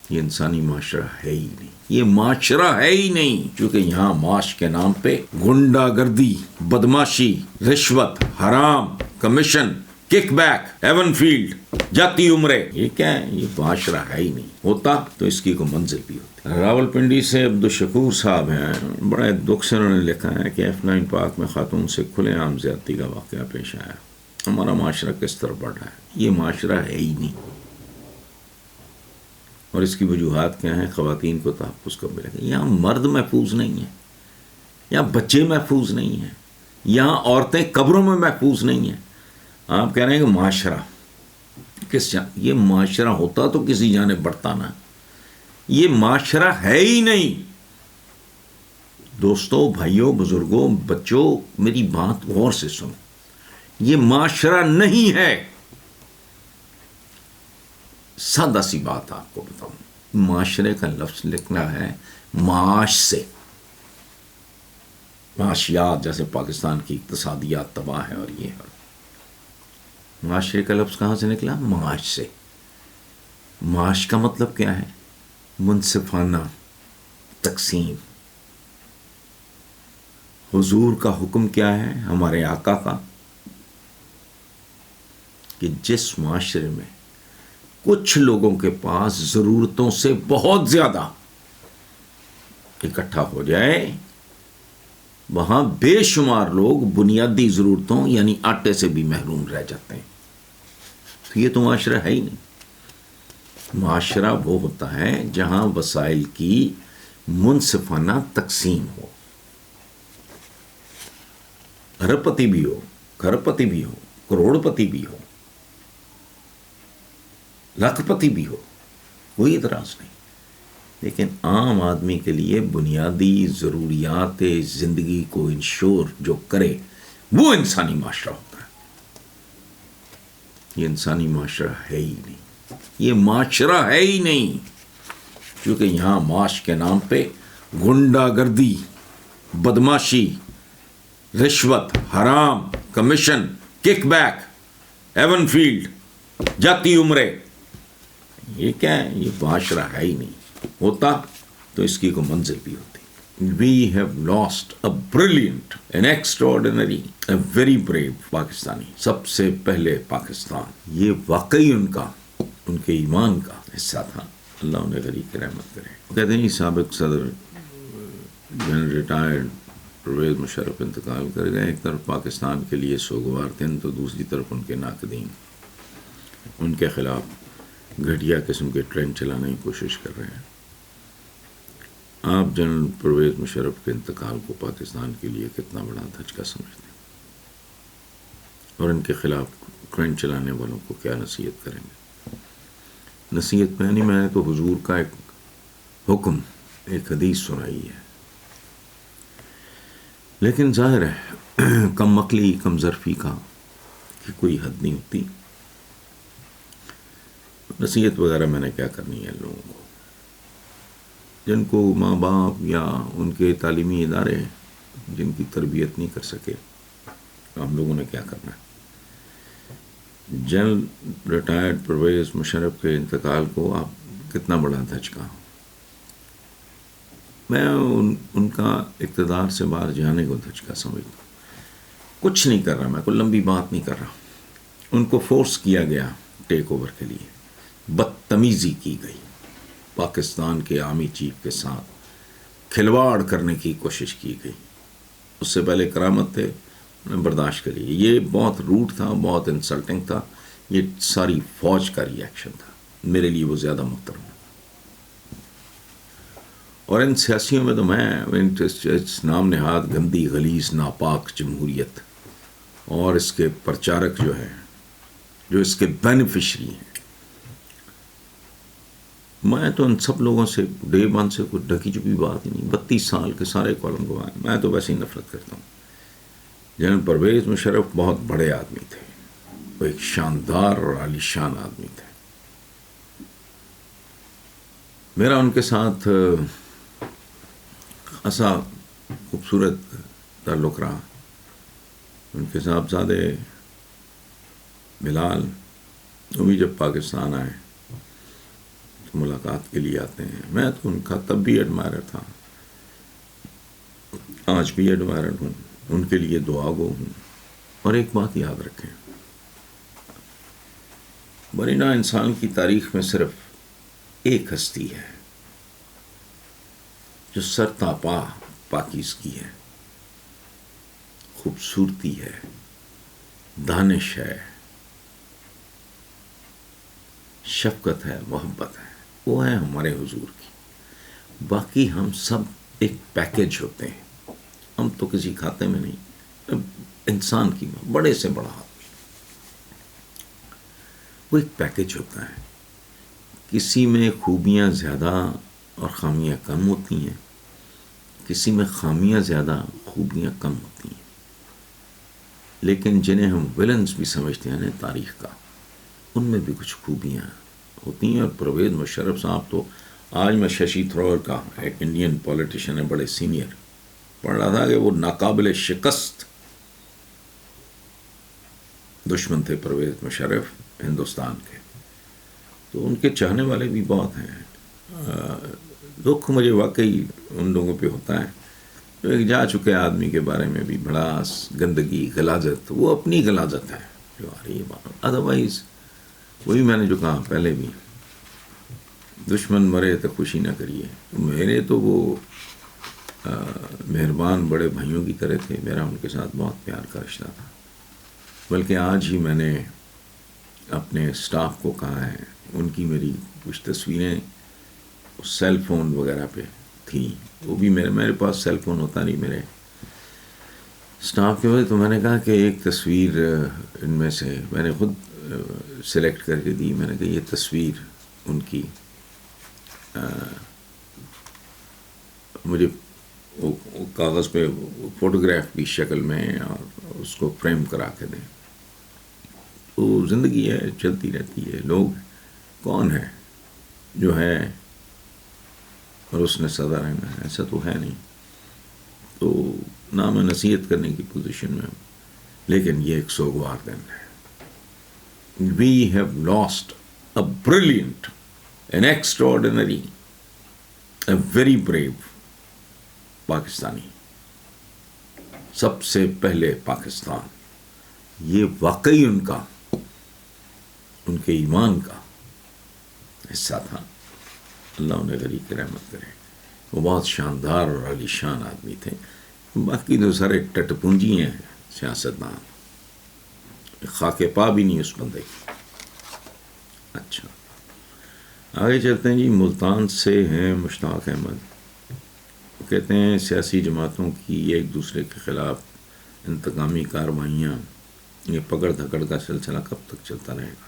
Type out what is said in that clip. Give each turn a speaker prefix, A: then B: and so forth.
A: یہ انسانی معاشرہ ہے ہی نہیں، یہ معاشرہ ہے ہی نہیں، کیونکہ یہاں معاش کے نام پہ گنڈا گردی، بدماشی، رشوت، حرام، commission, kickback, Avenfield, Jati Umra, یہ کیا ہے؟ یہ معاشرہ ہے ہی نہیں، ہوتا تو اس کی کوئی منزل بھی ہوتی۔ راولپنڈی سے عبدالشکور صاحب ہیں، بڑے دکھ سے انہوں نے لکھا ہے کہ F9 پارک میں خاتون سے کھلے عام زیادتی کا واقعہ پیش آیا، ہمارا معاشرہ کس طرح بڑھ رہا ہے؟ یہ معاشرہ ہے ہی نہیں، اور اس کی وجوہات کیا ہیں؟ خواتین کو تحفظ کب ملے گا؟ یہاں مرد محفوظ نہیں ہیں، یہاں بچے محفوظ نہیں ہیں، یہاں عورتیں قبروں میں محفوظ نہیں ہیں۔ آپ کہہ رہے ہیں کہ معاشرہ یہ معاشرہ ہوتا تو کسی جانب بڑھتا نا، یہ معاشرہ ہے ہی نہیں۔ دوستوں، بھائیوں، بزرگوں، بچوں، میری بات غور سے سنو، یہ معاشرہ نہیں ہے۔ سادہ سی بات آپ کو بتاؤں، معاشرے کا لفظ لکھنا ہے معاش سے، معاشیات، جیسے پاکستان کی اقتصادیات تباہ ہے اور یہ ہے۔ معاشرے کا لفظ کہاں سے نکلا؟ معاش سے۔ معاش کا مطلب کیا ہے؟ منصفانہ تقسیم۔ حضور کا حکم کیا ہے، ہمارے آقا کا، کہ جس معاشرے میں کچھ لوگوں کے پاس ضرورتوں سے بہت زیادہ اکٹھا ہو جائے، وہاں بے شمار لوگ بنیادی ضرورتوں یعنی آٹے سے بھی محروم رہ جاتے ہیں۔ تو یہ تو معاشرہ ہے ہی نہیں۔ معاشرہ وہ ہوتا ہے جہاں وسائل کی منصفانہ تقسیم ہو، ارب پتی بھی ہو، کھرب پتی بھی ہو، کروڑ پتی بھی ہو، لاکھ پتی بھی ہو، کوئی اعتراض نہیں، لیکن عام آدمی کے لیے بنیادی ضروریات زندگی کو انشور جو کرے، وہ انسانی معاشرہ ہوتا ہے۔ یہ انسانی معاشرہ ہے ہی نہیں، یہ معاشرہ ہے ہی نہیں، کیونکہ یہاں معاش کے نام پہ گنڈا گردی، بدماشی، رشوت، حرام، commission, kickback, Avenfield, Jati Umra, یہ کیا ہے؟ یہ معاشرہ ہے ہی نہیں، ہوتا تو اس کی کوئی منزل بھی ہوتی۔ We have lost a brilliant, an extraordinary, a very brave Pakistani, سب سے پہلے پاکستان، یہ واقعی ان کے ایمان کا حصہ تھا، اللہ انہیں غریق رحمت کرے۔ کہتے ہیں سابق صدر جنرل ریٹائرڈ پرویز مشرف انتقال کر گئے، ایک طرف پاکستان کے لیے سوگوار دن تو دوسری طرف ان کے ناقدین ان کے خلاف گھٹیا قسم کے ٹرینڈ چلانے کی کوشش کر رہے ہیں۔ آپ جنرل پرویز مشرف کے انتقال کو پاکستان کے لیے کتنا بڑا دھچکا سمجھتے ہیں، اور ان کے خلاف ٹرینڈ چلانے والوں کو کیا نصیحت کریں گے؟ نصیحت میں نہیں، میں نے تو حضور کا ایک حکم، ایک حدیث سنائی ہے، لیکن ظاہر ہے کم عقلی، کم ظرفی کا کہ کوئی حد نہیں ہوتی۔ نصیحت وغیرہ میں نے کیا کرنی ہے لوگوں کو، جن کو ماں باپ یا ان کے تعلیمی ادارے جن کی تربیت نہیں کر سکے، ہم لوگوں نے کیا کرنا ہے؟ جنرل ریٹائرڈ پرویز مشرف کے انتقال کو آپ کتنا بڑا دھچکا، میں ان کا اقتدار سے باہر جانے کو دھچکا سمجھتا ہوں۔ کچھ نہیں کر رہا، میں کوئی لمبی بات نہیں کر رہا، ان کو فورس کیا گیا ٹیک اوور کے لیے، بدتمیزی کی گئی، پاکستان کے آرمی چیف کے ساتھ کھلواڑ کرنے کی کوشش کی گئی، اس سے پہلے کرامت تھے، انہیں برداشت کری، یہ بہت روٹ تھا، بہت انسلٹنگ تھا، یہ ساری فوج کا ری ایکشن تھا، میرے لیے وہ زیادہ محترم ہے۔ اور ان سیاسیوں میں تو میں اس نام نہاد گندی غلیظ ناپاک جمہوریت اور اس کے پرچارک جو ہیں، جو اس کے بینیفیشری ہیں، میں تو ان سب لوگوں سے ڈے ون سے کوئی ڈھکی چپی بات ہی نہیں، 32 سال کے سارے کالم گوائے، میں تو ویسے ہی نفرت کرتا ہوں۔ جنرل پرویز مشرف بہت بڑے آدمی تھے، وہ ایک شاندار اور عالیشان آدمی تھے، میرا ان کے ساتھ خاصا خوبصورت تعلق رہا۔ ان کے صاحبزادے بلال وہ بھی جب پاکستان آئے ملاقات کے لیے آتے ہیں. میں تو ان کا تب بھی ایڈمائرر تھا, آج بھی ایڈمائرر ہوں, ان کے لیے دعا گو ہوں. اور ایک بات یاد رکھیں, برینا انسان کی تاریخ میں صرف ایک ہستی ہے جو سر تاپا پاکیزگی ہے, خوبصورتی ہے, دانش ہے, شفقت ہے, محبت ہے, وہ ہے ہمارے حضور کی. باقی ہم سب ایک پیکیج ہوتے ہیں. ہم تو کسی کھاتے میں نہیں. انسان کی بڑے سے بڑا آدمی وہ ایک پیکیج ہوتا ہے. کسی میں خوبیاں زیادہ اور خامیاں کم ہوتی ہیں, کسی میں خامیاں زیادہ خوبیاں کم ہوتی ہیں. لیکن جنہیں ہم ویلنز بھی سمجھتے ہیں تاریخ کا, ان میں بھی کچھ خوبیاں ہوتی ہیں. اور پرویز مشرف صاحب تو, آج میں ششی تھرور کا, ایک انڈین پولیٹیشین ہے بڑے سینئر, پڑھ رہا تھا کہ وہ ناقابل شکست دشمن تھے پرویز مشرف ہندوستان کے. تو ان کے چاہنے والے بھی بہت ہیں. دکھ مجھے واقعی ان لوگوں پہ ہوتا ہے جو ایک جا چکے آدمی کے بارے میں بھی بڑاس, گندگی, غلاظت, وہ اپنی غلاظت ہے جو آ رہی ہے. ادروائز وہی میں نے جو کہا پہلے بھی, دشمن مرے تو خوشی نہ کریے. میرے تو وہ مہربان بڑے بھائیوں کی طرح تھے. میرا ان کے ساتھ بہت پیار کا رشتہ تھا. بلکہ آج ہی میں نے اپنے سٹاف کو کہا ہے, ان کی میری کچھ تصویریں سیل فون وغیرہ پہ تھیں, وہ بھی میرے پاس سیل فون ہوتا نہیں میرے سٹاف کے وجہ, تو میں نے کہا کہ ایک تصویر ان میں سے میں نے خود سلیکٹ کر کے دی. میں نے کہا یہ تصویر ان کی مجھے وہ کاغذ پہ فوٹوگراف کی شکل میں اور اس کو فریم کرا کے دیں. تو زندگی ہے, چلتی رہتی ہے. لوگ کون ہے جو ہے اور اس نے سدا رہنا ہے, ایسا تو ہے نہیں. تو نہ میں نصیحت کرنے کی پوزیشن میں ہوں, لیکن یہ ایک سوگوار دن ہے. We have lost a brilliant, an extraordinary, a very brave Pakistani. سب سے پہلے پاکستان, یہ واقعی ان کے ایمان کا حصہ تھا. اللہ انہیں غریق رحمت کرے. وہ بہت شاندار اور عالی شان آدمی تھے. باقی تو سارے ٹٹ پونجی ہیں سیاستدان, خاک پا بھی نہیں اس بندے کی. اچھا آگے چلتے ہیں جی. ملتان سے ہیں مشتاق احمد, کہتے ہیں سیاسی جماعتوں کی ایک دوسرے کے خلاف انتقامی کارروائیاں, یہ پکڑ دھکڑ کا سلسلہ کب تک چلتا رہے گا؟